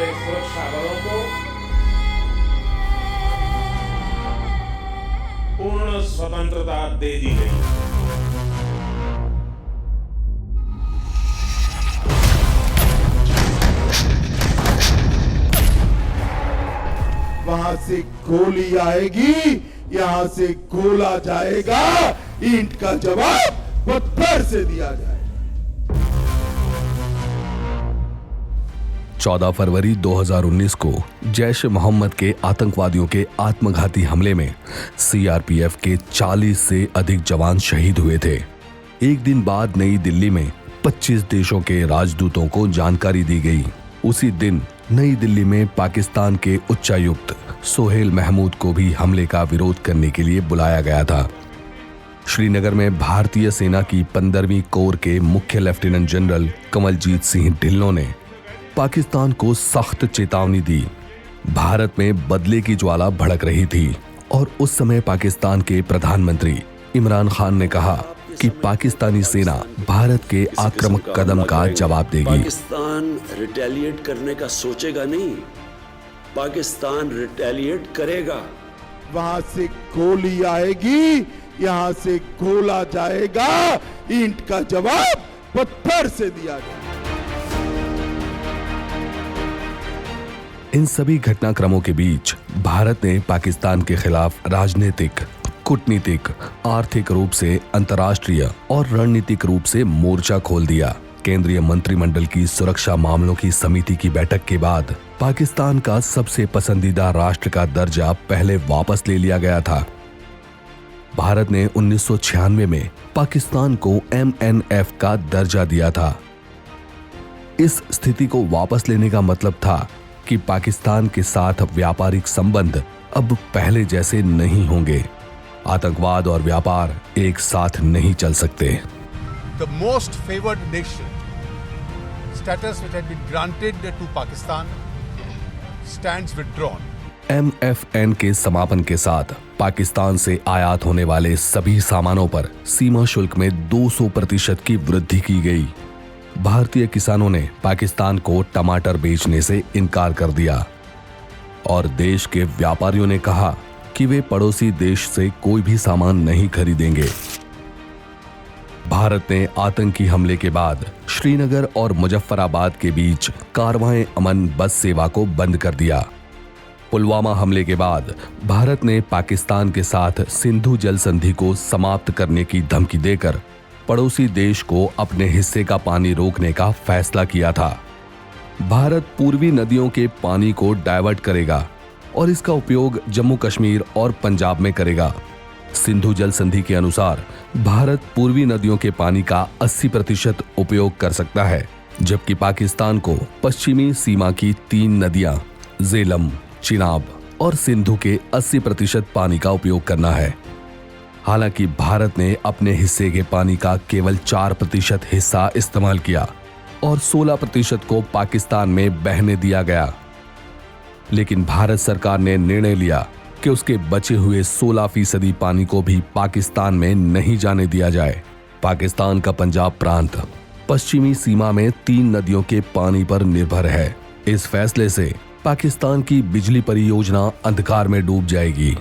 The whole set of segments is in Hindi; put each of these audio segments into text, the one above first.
हमारे सुरक्षा बलों को पूर्ण स्वतंत्रता दे दी गई। वहां से गोली आएगी, यहां से गोला जाएगा, ईंट का जवाब पत्थर से दिया जाएगा। 14 फरवरी 2019 को जैश ए मोहम्मद के आतंकवादियों के आत्मघाती हमले में सीआरपीएफ के 40 से अधिक जवान शहीद हुए थे। एक दिन बाद नई दिल्ली में 25 देशों के राजदूतों को जानकारी दी गई। उसी दिन नई दिल्ली में पाकिस्तान के उच्चायुक्त सोहेल महमूद को भी हमले का विरोध करने के लिए बुलाया गया था। श्रीनगर में भारतीय सेना की 15वीं कोर के मुख्य लेफ्टिनेंट जनरल कमलजीत सिंह ढिल्लों ने पाकिस्तान को सख्त चेतावनी दी। भारत में बदले की ज्वाला भड़क रही थी और उस समय पाकिस्तान के प्रधानमंत्री इमरान खान ने कहा कि पाकिस्तानी सेना भारत के आक्रामक कदम का जवाब देगी। पाकिस्तान रिटेलिएट करने का सोचेगा नहीं, पाकिस्तान रिटेलिएट करेगा। वहां से गोली आएगी, यहां से गोला जाएगा, ईंट का जवाब पत्थर से दिया जाएगा। इन सभी घटनाक्रमों के बीच भारत ने पाकिस्तान के खिलाफ राजनीतिक, कूटनीतिक, आर्थिक रूप से अंतर्राष्ट्रीय और रणनीतिक रूप से मोर्चा खोल दिया। केंद्रीय मंत्रिमंडल की सुरक्षा मामलों की समिति की बैठक के बाद पाकिस्तान का सबसे पसंदीदा राष्ट्र का दर्जा पहले वापस ले लिया गया था। भारत ने 1996 में पाकिस्तान को MNF का दर्जा दिया था। इस स्थिति को वापस लेने का मतलब था कि पाकिस्तान के साथ व्यापारिक संबंध अब पहले जैसे नहीं होंगे। आतंकवाद और व्यापार एक साथ नहीं चल सकते। The most favored nation status which had been granted to Pakistan stands withdrawn. MFN के समापन के साथ पाकिस्तान से आयात होने वाले सभी सामानों पर सीमा शुल्क में 200% की वृद्धि की गई। भारतीय किसानों ने पाकिस्तान को टमाटर बेचने से इनकार कर दिया और देश के व्यापारियों ने कहा कि वे पड़ोसी देश से कोई भी सामान नहीं खरीदेंगे। भारत ने आतंकी हमले के बाद श्रीनगर और मुजफ्फराबाद के बीच कारवां अमन बस सेवा को बंद कर दिया। पुलवामा हमले के बाद भारत ने पाकिस्तान के साथ सिंधु जल संधि को समाप्त करने की धमकी देकर पड़ोसी देश को अपने हिस्से का पानी रोकने का फैसला किया था। भारत पूर्वी नदियों के पानी को डायवर्ट करेगा और इसका उपयोग जम्मू कश्मीर और पंजाब में करेगा। सिंधु जल संधि के अनुसार भारत पूर्वी नदियों के पानी का 80% उपयोग कर सकता है, जबकि पाकिस्तान को पश्चिमी सीमा की 3 नदियां झेलम, चिनाब और सिंधु के 80% पानी का उपयोग करना है। हालांकि भारत ने अपने हिस्से के पानी का केवल 4% हिस्सा इस्तेमाल किया और 16% को पाकिस्तान में बहने दिया गया। लेकिन भारत सरकार ने निर्णय लिया कि उसके बचे हुए 16% पानी को भी पाकिस्तान में नहीं जाने दिया जाए। पाकिस्तान का पंजाब प्रांत पश्चिमी सीमा में 3 नदियों के पानी पर निर्भर है। इस फैसले से पाकिस्तान की बिजली परियोजना अंधकार में डूब जाएगी।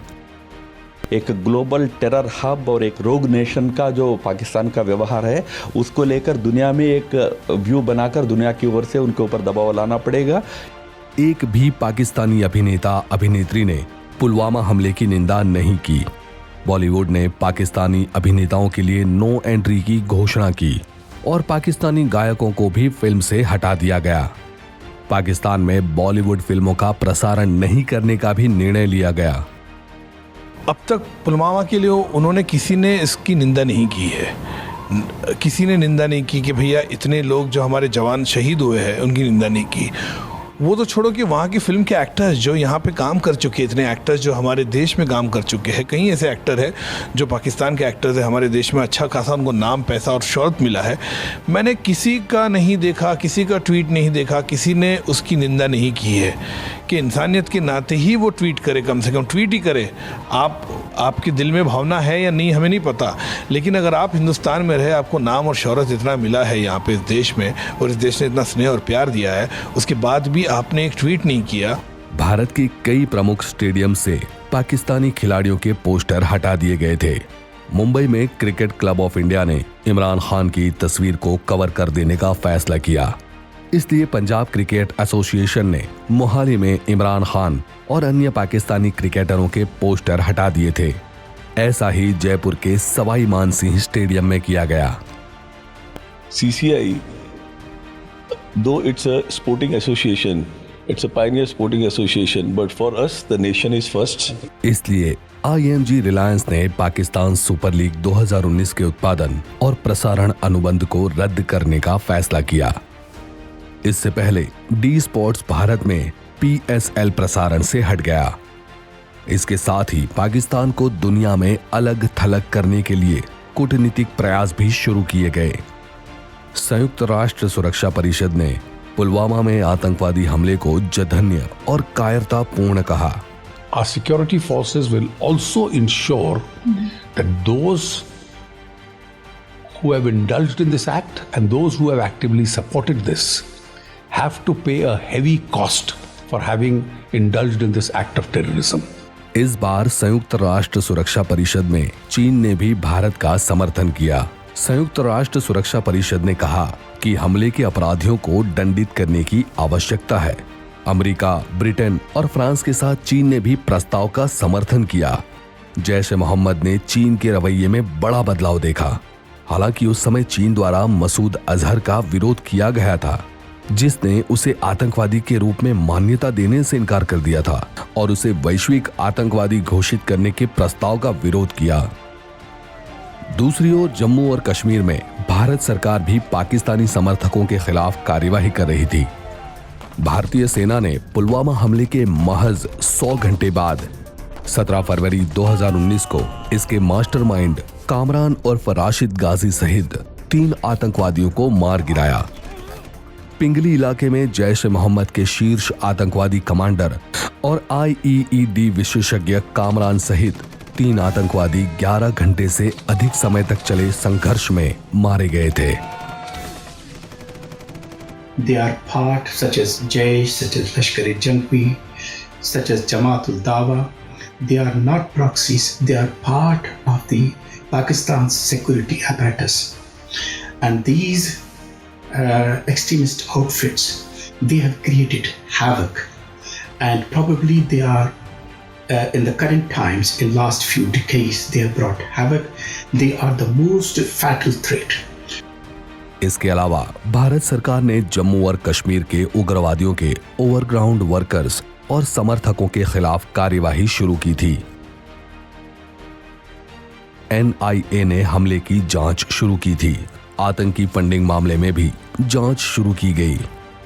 एक ग्लोबल टेरर हब और एक रोग नेशन का जो पाकिस्तान का व्यवहार है, उसको लेकर दुनिया में एक व्यू बनाकर दुनिया की ओर से उनके ऊपर दबाव लाना पड़ेगा। एक भी पाकिस्तानी अभिनेता अभिनेत्री ने पुलवामा हमले की निंदा नहीं की। बॉलीवुड ने पाकिस्तानी अभिनेताओं के लिए नो एंट्री की घोषणा की और पाकिस्तानी गायकों को भी फिल्म से हटा दिया गया। पाकिस्तान में बॉलीवुड फिल्मों का प्रसारण नहीं करने का भी निर्णय लिया गया। अब तक पुलवामा के लिए उन्होंने किसी ने इसकी निंदा नहीं की है। किसी ने निंदा नहीं की कि भैया इतने लोग जो हमारे जवान शहीद हुए हैं उनकी निंदा नहीं की। वो तो छोड़ो कि वहाँ की फिल्म के एक्टर्स जो यहाँ पे काम कर चुके हैं, इतने एक्टर्स जो हमारे देश में काम कर चुके हैं, कई ऐसे एक्टर हैं जो पाकिस्तान के एक्टर्स हैं, हमारे देश में अच्छा खासा उनको नाम, पैसा और शोहरत मिला है। मैंने किसी का नहीं देखा, किसी का ट्वीट नहीं देखा, किसी ने उसकी निंदा नहीं की है कि इंसानियत के नाते ही वो ट्वीट करे, कम से कम ट्वीट ही करे। आपके दिल में भावना है या नहीं हमें नहीं पता, लेकिन अगर आप हिंदुस्तान में रहे, आपको नाम और शोहरत इतना मिला है यहाँ पे इस देश में, और इस देश ने इतना स्नेह और प्यार दिया है, उसके बाद भी आपने एक ट्वीट नहीं किया। भारत के कई प्रमुख स्टेडियम से पाकिस्तानी खिलाड़ियों के पोस्टर हटा दिए गए थे। मुंबई में क्रिकेट क्लब ऑफ इंडिया ने इमरान खान की तस्वीर को कवर कर देने का फैसला किया। इसलिए पंजाब क्रिकेट एसोसिएशन ने मोहाली में इमरान खान और अन्य पाकिस्तानी क्रिकेटरों के पोस्टर हटा दिए थे। ऐसा ही जयपुर के सवाई मानसिंह स्टेडियम में किया गया। CCI, though it's a sporting association, it's a pioneer sporting association, but for us the nation is first. इसलिए IMG रिलायंस ने पाकिस्तान सुपर लीग 2019 के उत्पादन और प्रसारण अनुबंध को रद्द करने का फैसला किया। इससे पहले डी स्पोर्ट्स भारत में PSL प्रसारण से हट गया। इसके साथ ही पाकिस्तान को दुनिया में अलग थलग करने के लिए कूटनीतिक प्रयास भी शुरू किए गए। संयुक्त राष्ट्र सुरक्षा परिषद ने पुलवामा में आतंकवादी हमले को जघन्य और कायरतापूर्ण कहा। Our security forces will also ensure that those who have indulged in this act and those who have actively supported this have to pay a heavy cost for having indulged in this act of terrorism. इस बार संयुक्त राष्ट्र सुरक्षा परिषद में चीन ने भी भारत का समर्थन किया। संयुक्त राष्ट्र सुरक्षा परिषद ने कहा कि हमले के अपराधियों को दंडित करने की आवश्यकता है। अमेरिका, ब्रिटेन और फ्रांस के साथ चीन ने भी प्रस्ताव का समर्थन किया। जैश-ए-मोहम्मद ने चीन के रवैये में बड़ा बदलाव देखा। हालांकि उस समय चीन द्वारा मसूद अजहर का विरोध किया गया था, जिसने उसे आतंकवादी के रूप में मान्यता देने से इनकार कर दिया था और उसे वैश्विक आतंकवादी घोषित करने के प्रस्ताव का विरोध किया। दूसरी ओर जम्मू और कश्मीर में भारत सरकार भी पाकिस्तानी समर्थकों के खिलाफ कार्यवाही कर रही थी। भारतीय सेना ने पुलवामा हमले के महज 100 घंटे बाद 17 फरवरी 2019 को इसके मास्टरमाइंड कामरान और राशिद गाजी सहित 3 आतंकवादियों को मार गिराया। पिंगली इलाके में जैश-ए-मोहम्मद के शीर्ष आतंकवादी कमांडर और IEED विशेषज्ञ कामरान सहित 3 आतंकवादी 11 घंटे से अधिक समय तक चले संघर्ष में मारे गए थे। They are part such as Jaish, such as Lashkar-e-Jhangvi, such as Jamaat-ul-Dawa. They are not proxies. They are part of the Pakistan's security apparatus. And these extremist outfits, they have created havoc. And probably they are in the current times, in last few decades, they have brought havoc. They are the most fatal threat. इसके अलावा भारत सरकार ने जम्मू और कश्मीर के उग्रवादियों के ओवरग्राउंड वर्कर्स और समर्थकों के खिलाफ कार्यवाही शुरू की थी। NIA ने हमले की जांच शुरू की थी। आतंकी फंडिंग मामले में भी जांच शुरू की गई।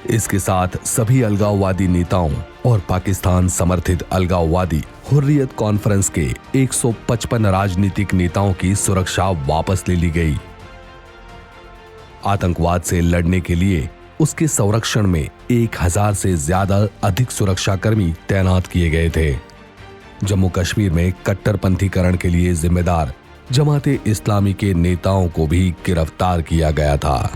इसके साथ सभी अलगाववादी नेताओं और पाकिस्तान समर्थित अलगाववादी हुर्रियत कॉन्फ्रेंस के 155 राजनीतिक नेताओं की सुरक्षा वापस ले ली गई। आतंकवाद से लड़ने के लिए उसके संरक्षण में 1000 से ज्यादा अधिक सुरक्षाकर्मी तैनात किए गए थे। जम्मू कश्मीर में कट्टरपंथीकरण के लिए जिम्मेदार जमाते इस्लामी के नेताओं को भी गिरफ्तार किया गया था।